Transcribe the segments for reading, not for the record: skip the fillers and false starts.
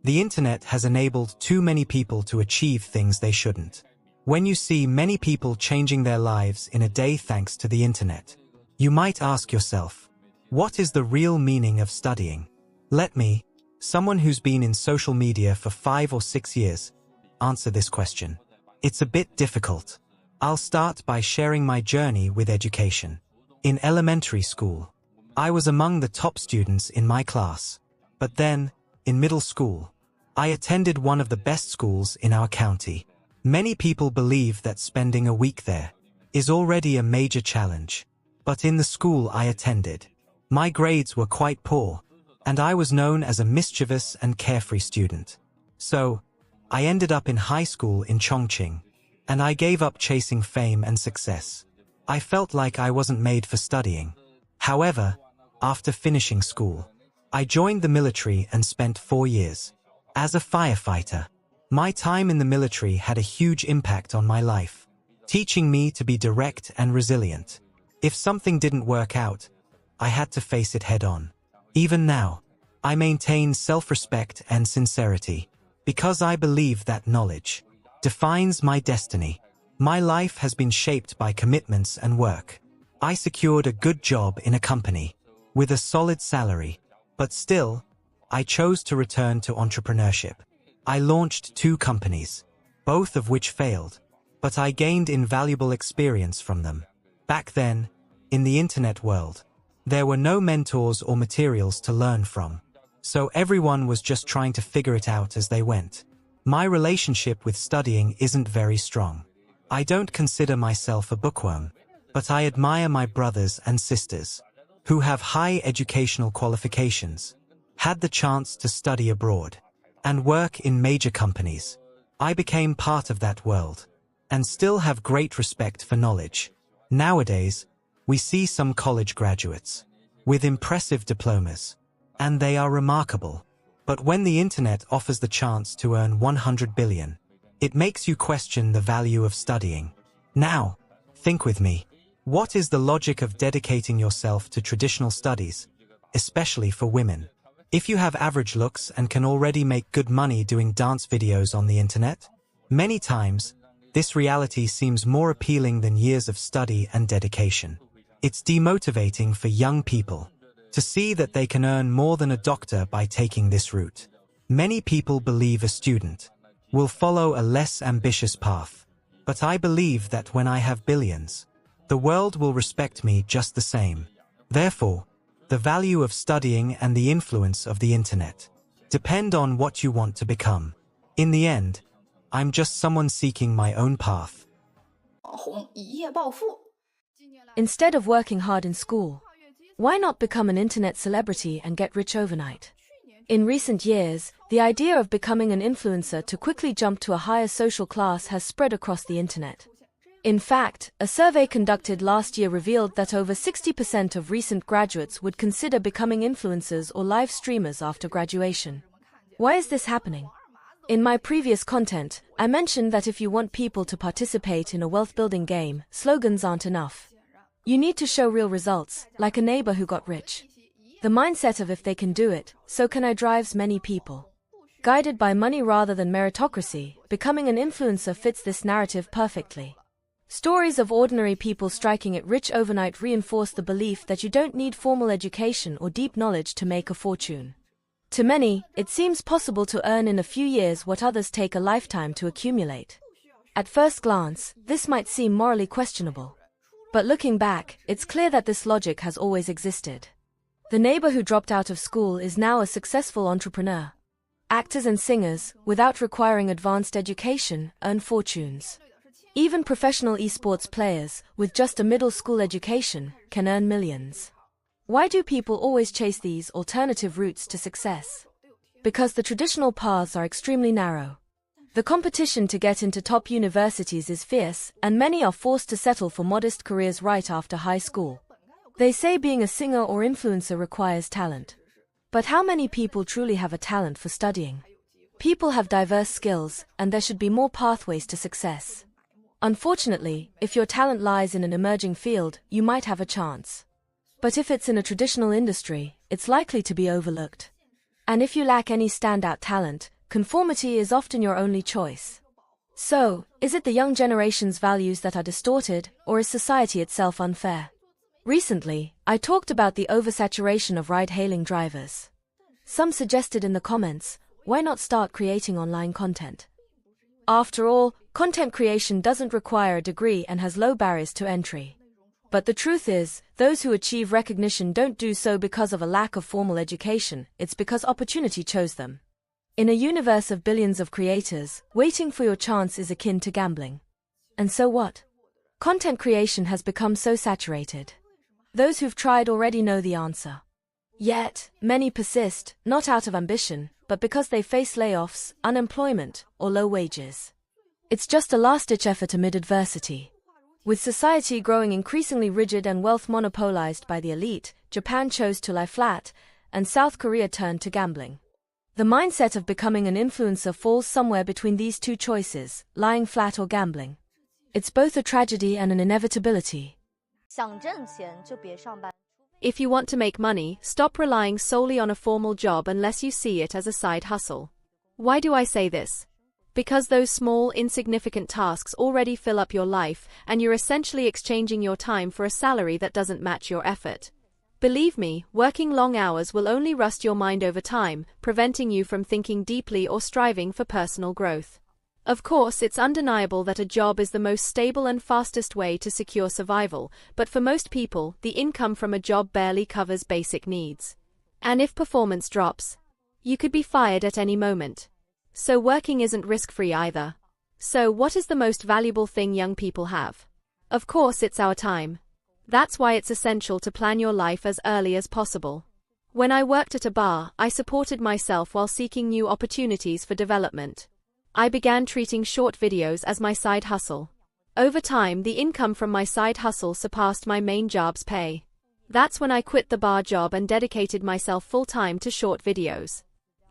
The internet has enabled too many people to achieve things they shouldn't. When you see many people changing their lives in a day thanks to the internet, you might ask yourself, what is the real meaning of studying? Let me, someone who's been in social media for 5 or 6 years, answer this question. It's a bit difficult. I'll start by sharing my journey with education. In elementary school, I was among the top students in my class. But then, in middle school, I attended one of the best schools in our county. Many people believe that spending a week there is already a major challenge. But in the school I attended, my grades were quite poor, and I was known as a mischievous and carefree student. So, I ended up in high school in Chongqing, and I gave up chasing fame and success. I felt like I wasn't made for studying. However, after finishing school, I joined the military and spent 4 years as a firefighter. My time in the military had a huge impact on my life, teaching me to be direct and resilient. If something didn't work out, I had to face it head-on. Even now, I maintain self-respect and sincerity, because I believe that knowledge defines my destiny. My life has been shaped by commitments and work. I secured a good job in a company with a solid salary, but still, I chose to return to entrepreneurship. I launched 2 companies, both of which failed, but I gained invaluable experience from them. Back then, in the internet world, there were no mentors or materials to learn from, so everyone was just trying to figure it out as they went. My relationship with studying isn't very strong. I don't consider myself a bookworm, but I admire my brothers and sisters who have high educational qualifications, had the chance to study abroad, and work in major companies. I became part of that world, and still have great respect for knowledge. Nowadays, we see some college graduates with impressive diplomas, and they are remarkable. But when the internet offers the chance to earn 100 billion, it makes you question the value of studying. Now, think with me. What is the logic of dedicating yourself to traditional studies, especially for women? If you have average looks and can already make good money doing dance videos on the internet, many times, this reality seems more appealing than years of study and dedication. It's demotivating for young people to see that they can earn more than a doctor by taking this route. Many people believe a student will follow a less ambitious path, but I believe that when I have billions, the world will respect me just the same. Therefore, the value of studying and the influence of the internet depend on what you want to become. In the end, I'm just someone seeking my own path. Instead of working hard in school, why not become an internet celebrity and get rich overnight? In recent years, the idea of becoming an influencer to quickly jump to a higher social class has spread across the internet. In fact, a survey conducted last year revealed that over 60% of recent graduates would consider becoming influencers or live streamers after graduation. Why is this happening? In my previous content, I mentioned that if you want people to participate in a wealth-building game, slogans aren't enough. You need to show real results, like a neighbor who got rich. The mindset of if they can do it, so can I drives many people. Guided by money rather than meritocracy, becoming an influencer fits this narrative perfectly. Stories of ordinary people striking it rich overnight reinforce the belief that you don't need formal education or deep knowledge to make a fortune. To many, it seems possible to earn in a few years what others take a lifetime to accumulate. At first glance, this might seem morally questionable. But looking back, it's clear that this logic has always existed. The neighbor who dropped out of school is now a successful entrepreneur. Actors and singers, without requiring advanced education, earn fortunes. Even professional esports players, with just a middle school education, can earn millions. Why do people always chase these alternative routes to success? Because the traditional paths are extremely narrow. The competition to get into top universities is fierce, and many are forced to settle for modest careers right after high school. They say being a singer or influencer requires talent. But how many people truly have a talent for studying? People have diverse skills, and there should be more pathways to success. Unfortunately, if your talent lies in an emerging field, you might have a chance. But if it's in a traditional industry, it's likely to be overlooked. And if you lack any standout talent, conformity is often your only choice. So, is it the young generation's values that are distorted, or is society itself unfair? Recently, I talked about the oversaturation of ride-hailing drivers. Some suggested in the comments, why not start creating online content? After all, content creation doesn't require a degree and has low barriers to entry. But the truth is, those who achieve recognition don't do so because of a lack of formal education, it's because opportunity chose them. In a universe of billions of creators, waiting for your chance is akin to gambling. And so what? Content creation has become so saturated. Those who've tried already know the answer. Yet, many persist, not out of ambition, but because they face layoffs, unemployment, or low wages. It's just a last-ditch effort amid adversity. With society growing increasingly rigid and wealth monopolized by the elite, Japan chose to lie flat, and South Korea turned to gambling. The mindset of becoming an influencer falls somewhere between these two choices, lying flat or gambling. It's both a tragedy and an inevitability. If you want to make money, stop relying solely on a formal job unless you see it as a side hustle. Why do I say this? Because those small, insignificant tasks already fill up your life, and you're essentially exchanging your time for a salary that doesn't match your effort. Believe me, working long hours will only rust your mind over time, preventing you from thinking deeply or striving for personal growth. Of course, it's undeniable that a job is the most stable and fastest way to secure survival, but for most people, the income from a job barely covers basic needs. And if performance drops, you could be fired at any moment. So working isn't risk-free either. So what is the most valuable thing young people have? Of course, it's our time. That's why it's essential to plan your life as early as possible. When I worked at a bar, I supported myself while seeking new opportunities for development. I began treating short videos as my side hustle. Over time, the income from my side hustle surpassed my main job's pay. That's when I quit the bar job and dedicated myself full-time to short videos.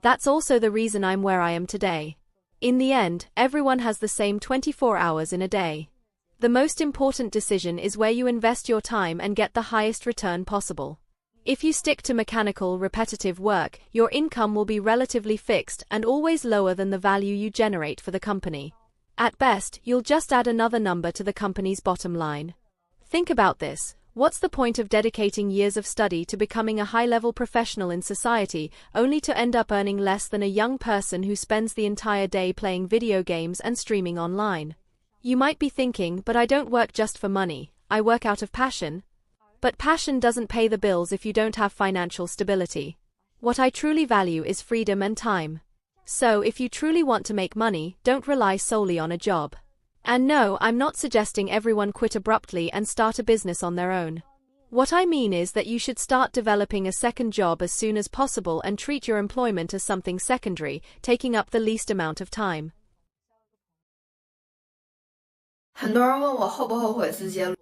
That's also the reason I'm where I am today. In the end, everyone has the same 24 hours in a day. The most important decision is where you invest your time and get the highest return possible. If you stick to mechanical, repetitive work, your income will be relatively fixed and always lower than the value you generate for the company. At best, you'll just add another number to the company's bottom line. Think about this. What's the point of dedicating years of study to becoming a high-level professional in society, only to end up earning less than a young person who spends the entire day playing video games and streaming online? You might be thinking, but I don't work just for money, I work out of passion. But passion doesn't pay the bills if you don't have financial stability. What I truly value is freedom and time. So if you truly want to make money, don't rely solely on a job. And no, I'm not suggesting everyone quit abruptly and start a business on their own. What I mean is that you should start developing a second job as soon as possible and treat your employment as something secondary, taking up the least amount of time.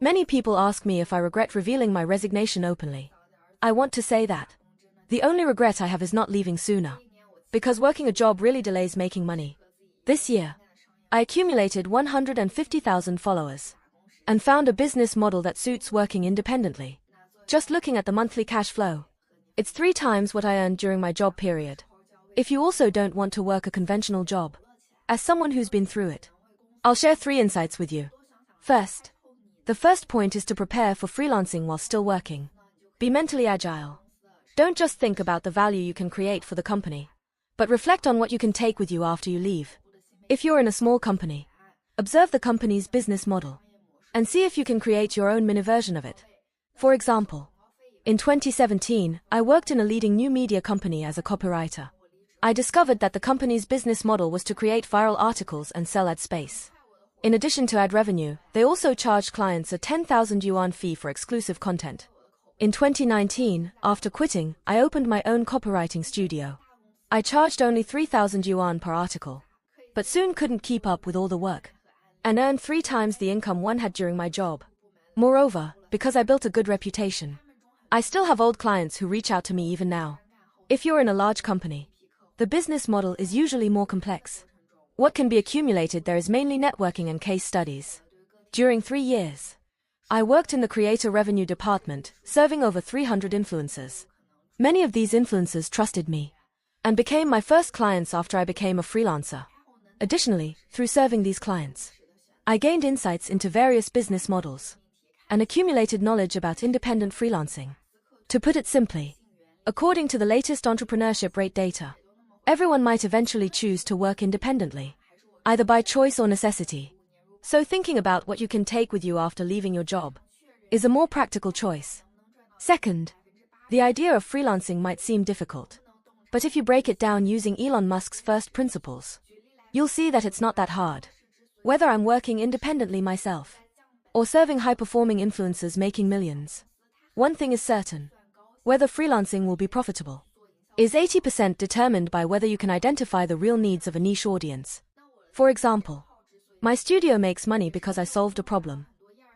Many people ask me if I regret revealing my resignation openly. I want to say that the only regret I have is not leaving sooner. Because working a job really delays making money. This year, I accumulated 150,000 followers and found a business model that suits working independently. Just looking at the monthly cash flow, it's 3 times what I earned during my job period. If you also don't want to work a conventional job, as someone who's been through it, I'll share 3 insights with you. First, the first point is to prepare for freelancing while still working. Be mentally agile. Don't just think about the value you can create for the company, but reflect on what you can take with you after you leave. If you're in a small company, observe the company's business model and see if you can create your own mini version of it. For example, in 2017, I worked in a leading new media company as a copywriter. I discovered that the company's business model was to create viral articles and sell ad space. In addition to ad revenue, they also charged clients a 10,000 yuan fee for exclusive content. In 2019, after quitting, I opened my own copywriting studio. I charged only 3,000 yuan per article, but soon couldn't keep up with all the work, and earned 3 times the income one had during my job. Moreover, because I built a good reputation, I still have old clients who reach out to me even now. If you're in a large company, the business model is usually more complex. What can be accumulated there is mainly networking and case studies. During 3 years, I worked in the creator revenue department, serving over 300 influencers. Many of these influencers trusted me, and became my first clients after I became a freelancer. Additionally, through serving these clients, I gained insights into various business models and accumulated knowledge about independent freelancing. To put it simply, according to the latest entrepreneurship rate data, everyone might eventually choose to work independently, either by choice or necessity. So thinking about what you can take with you after leaving your job is a more practical choice. Second, the idea of freelancing might seem difficult, but if you break it down using Elon Musk's first principles, you'll see that it's not that hard. Whether I'm working independently myself or serving high-performing influencers making millions, one thing is certain: whether freelancing will be profitable is 80% determined by whether you can identify the real needs of a niche audience. For example, my studio makes money because I solved a problem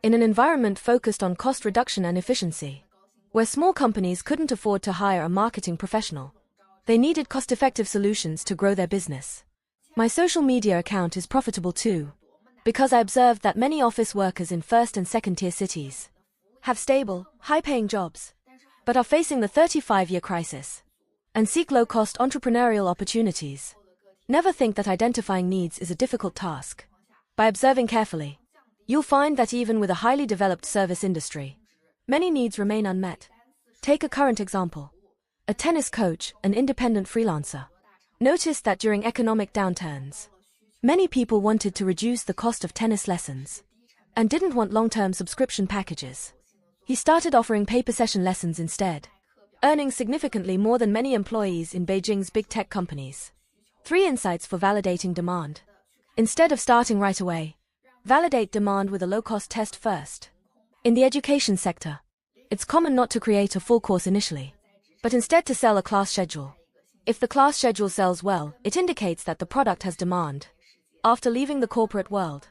in an environment focused on cost reduction and efficiency, where small companies couldn't afford to hire a marketing professional. They needed cost-effective solutions to grow their business. My social media account is profitable too, because I observed that many office workers in first and second-tier cities have stable, high-paying jobs, but are facing the 35-year crisis and seek low-cost entrepreneurial opportunities. Never think that identifying needs is a difficult task. By observing carefully, you'll find that even with a highly developed service industry, many needs remain unmet. Take a current example. A tennis coach, an independent freelancer, noticed that during economic downturns, many people wanted to reduce the cost of tennis lessons and didn't want long-term subscription packages. He started offering pay-per-session lessons instead, earning significantly more than many employees in Beijing's big tech companies. 3 insights for validating demand. Instead of starting right away, validate demand with a low-cost test first. In the education sector, it's common not to create a full course initially, but instead to sell a class schedule. If the class schedule sells well, it indicates that the product has demand. After leaving the corporate world,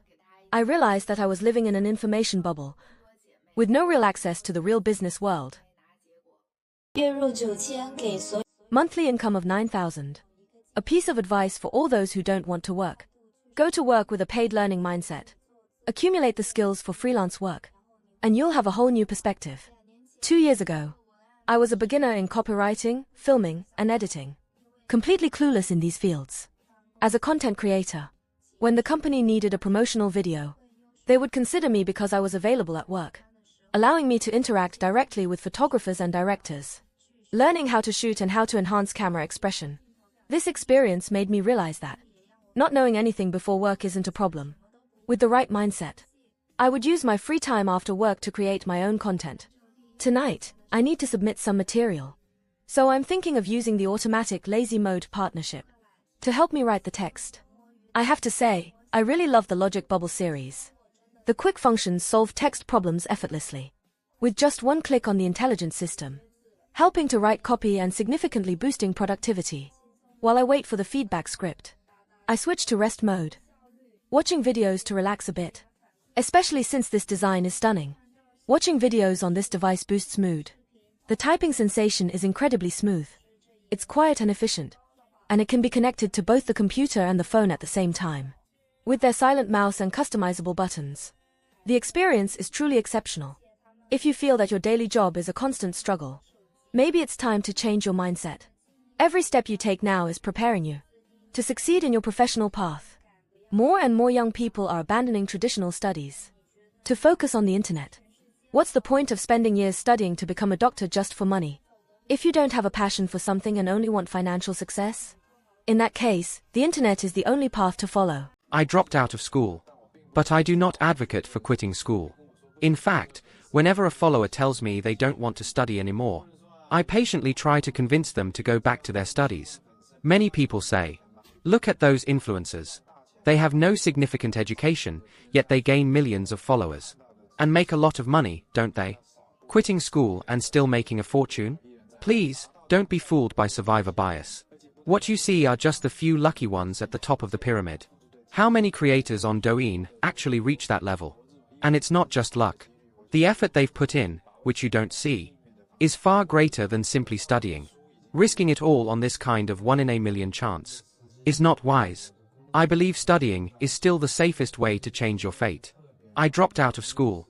I realized that I was living in an information bubble, with no real access to the real business world. Monthly income of 9,000. A piece of advice for all those who don't want to work. Go to work with a paid learning mindset. Accumulate the skills for freelance work, and you'll have a whole new perspective. 2 years ago, I was a beginner in copywriting, filming, and editing, completely clueless in these fields. As a content creator, when the company needed a promotional video, they would consider me because I was available at work, allowing me to interact directly with photographers and directors, learning how to shoot and how to enhance camera expression. This experience made me realize that not knowing anything before work isn't a problem. With the right mindset, I would use my free time after work to create my own content. Tonight, I need to submit some material, so I'm thinking of using the automatic lazy mode partnership to help me write the text. I have to say, I really love the Logic Bubble series. The quick functions solve text problems effortlessly, with just one click on the intelligent system, helping to write copy and significantly boosting productivity. While I wait for the feedback script, I switch to rest mode, watching videos to relax a bit. Especially since this design is stunning. Watching videos on this device boosts mood. The typing sensation is incredibly smooth. It's quiet and efficient, and it can be connected to both the computer and the phone at the same time. With their silent mouse and customizable buttons, the experience is truly exceptional. If you feel that your daily job is a constant struggle, maybe it's time to change your mindset. Every step you take now is preparing you to succeed in your professional path. More and more young people are abandoning traditional studies to focus on the internet. What's the point of spending years studying to become a doctor just for money, if you don't have a passion for something and only want financial success? In that case, the internet is the only path to follow. I dropped out of school, but I do not advocate for quitting school. In fact, whenever a follower tells me they don't want to study anymore, I patiently try to convince them to go back to their studies. Many people say, look at those influencers. They have no significant education, yet they gain millions of followers. And make a lot of money, don't they? Quitting school and still making a fortune? Please, don't be fooled by survivor bias. What you see are just the few lucky ones at the top of the pyramid. How many creators on Douyin actually reach that level? And it's not just luck. The effort they've put in, which you don't see, is far greater than simply studying. Risking it all on this kind of 1 in a million chance is not wise. I believe studying is still the safest way to change your fate. I dropped out of school,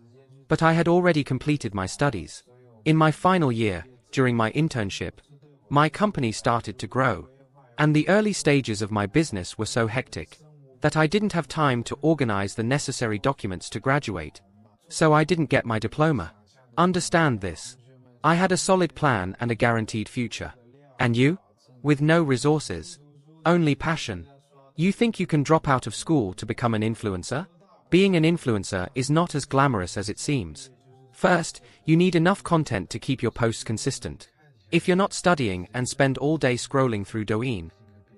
but I had already completed my studies. In my final year, during my internship, my company started to grow. And the early stages of my business were so hectic that I didn't have time to organize the necessary documents to graduate. So I didn't get my diploma. Understand this. I had a solid plan and a guaranteed future. And you? With no resources. Only passion. You think you can drop out of school to become an influencer? Being an influencer is not as glamorous as it seems. First, you need enough content to keep your posts consistent. If you're not studying and spend all day scrolling through Douyin,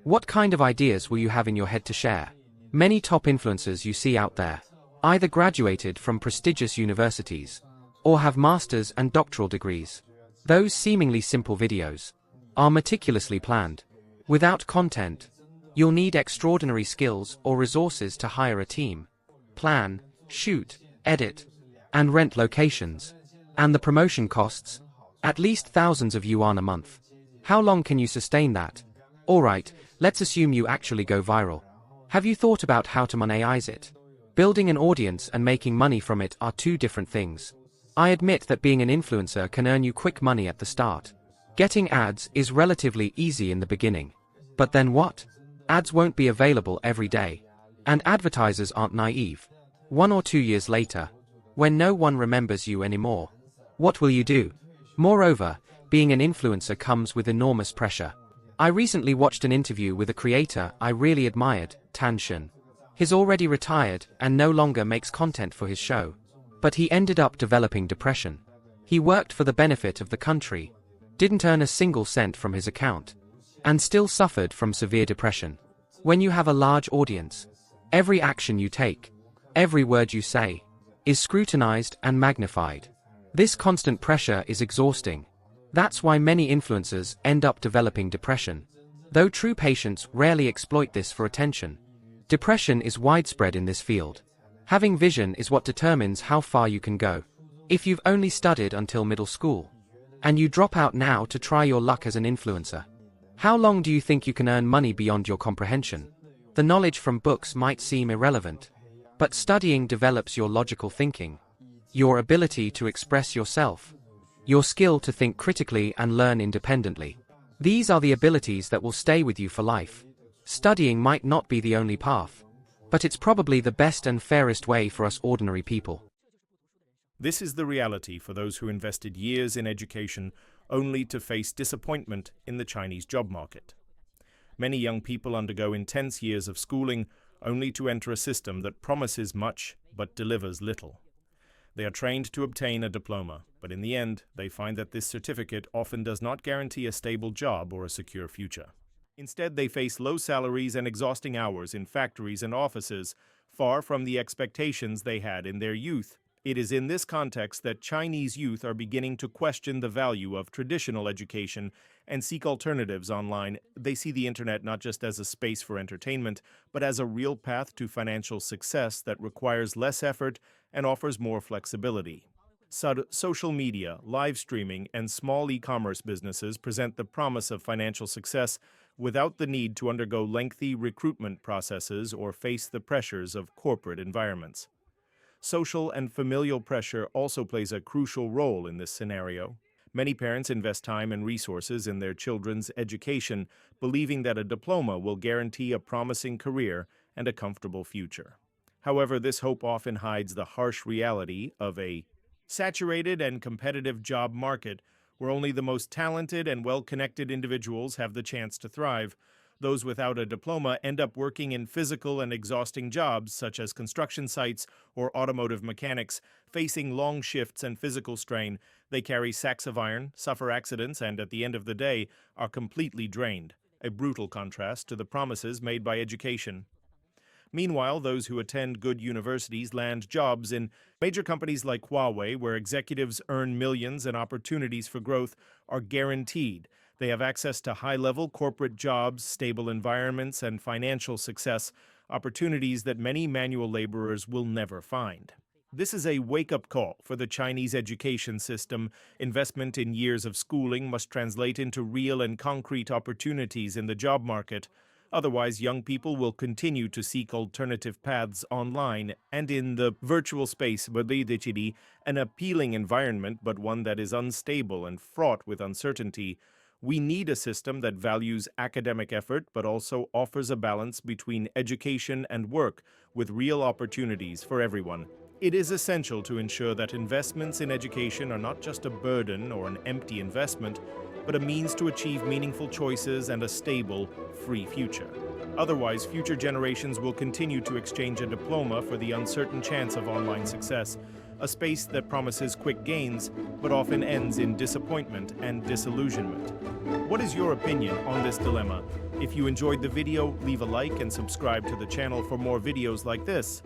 what kind of ideas will you have in your head to share? Many top influencers you see out there either graduated from prestigious universities or have master's and doctoral degrees. Those seemingly simple videos are meticulously planned. Without content, you'll need extraordinary skills or resources to hire a team, plan, shoot, edit, and rent locations. And the promotion costs at least thousands of yuan a month. How long can you sustain that? Alright, let's assume you actually go viral. Have you thought about how to monetize it? Building an audience and making money from it are two different things. I admit that being an influencer can earn you quick money at the start. Getting ads is relatively easy in the beginning. But then what? Ads won't be available every day. And advertisers aren't naive. 1 or 2 years later, when no one remembers you anymore, what will you do? Moreover, being an influencer comes with enormous pressure. I recently watched an interview with a creator I really admired, Tan Shen. He's already retired and no longer makes content for his show. But he ended up developing depression. He worked for the benefit of the country, didn't earn a single cent from his account, and still suffered from severe depression. When you have a large audience, every action you take, every word you say, is scrutinized and magnified. This constant pressure is exhausting. That's why many influencers end up developing depression. Though true patients rarely exploit this for attention. Depression is widespread in this field. Having vision is what determines how far you can go. If you've only studied until middle school, and you drop out now to try your luck as an influencer, how long do you think you can earn money beyond your comprehension? The knowledge from books might seem irrelevant, but studying develops your logical thinking, your ability to express yourself, your skill to think critically and learn independently. These are the abilities that will stay with you for life. Studying might not be the only path, but it's probably the best and fairest way for us ordinary people. This is the reality for those who invested years in education only to face disappointment in the Chinese job market. Many young people undergo intense years of schooling only to enter a system that promises much but delivers little. They are trained to obtain a diploma, but in the end, they find that this certificate often does not guarantee a stable job or a secure future. Instead, they face low salaries and exhausting hours in factories and offices, far from the expectations they had in their youth. It is in this context that Chinese youth are beginning to question the value of traditional education and seek alternatives online. They see the internet not just as a space for entertainment, but as a real path to financial success that requires less effort and offers more flexibility. Social media, live streaming, and small e-commerce businesses present the promise of financial success without the need to undergo lengthy recruitment processes or face the pressures of corporate environments. Social and familial pressure also plays a crucial role in this scenario. Many parents invest time and resources in their children's education, believing that a diploma will guarantee a promising career and a comfortable future. However, this hope often hides the harsh reality of a saturated and competitive job market where only the most talented and well-connected individuals have the chance to thrive. Those without a diploma end up working in physical and exhausting jobs such as construction sites or automotive mechanics, facing long shifts and physical strain. They carry sacks of iron, suffer accidents, and at the end of the day are completely drained, a brutal contrast to the promises made by education. Meanwhile, those who attend good universities land jobs in major companies like Huawei, where executives earn millions and opportunities for growth are guaranteed. They have access to high-level corporate jobs, stable environments, and financial success, opportunities that many manual laborers will never find. This is a wake-up call for the Chinese education system. Investment in years of schooling must translate into real and concrete opportunities in the job market. Otherwise, young people will continue to seek alternative paths online and in the virtual space, an appealing environment, but one that is unstable and fraught with uncertainty. We need a system that values academic effort but also offers a balance between education and work with real opportunities for everyone. It is essential to ensure that investments in education are not just a burden or an empty investment, but a means to achieve meaningful choices and a stable, free future. Otherwise, future generations will continue to exchange a diploma for the uncertain chance of online success, a space that promises quick gains, but often ends in disappointment and disillusionment. What is your opinion on this dilemma? If you enjoyed the video, leave a like and subscribe to the channel for more videos like this.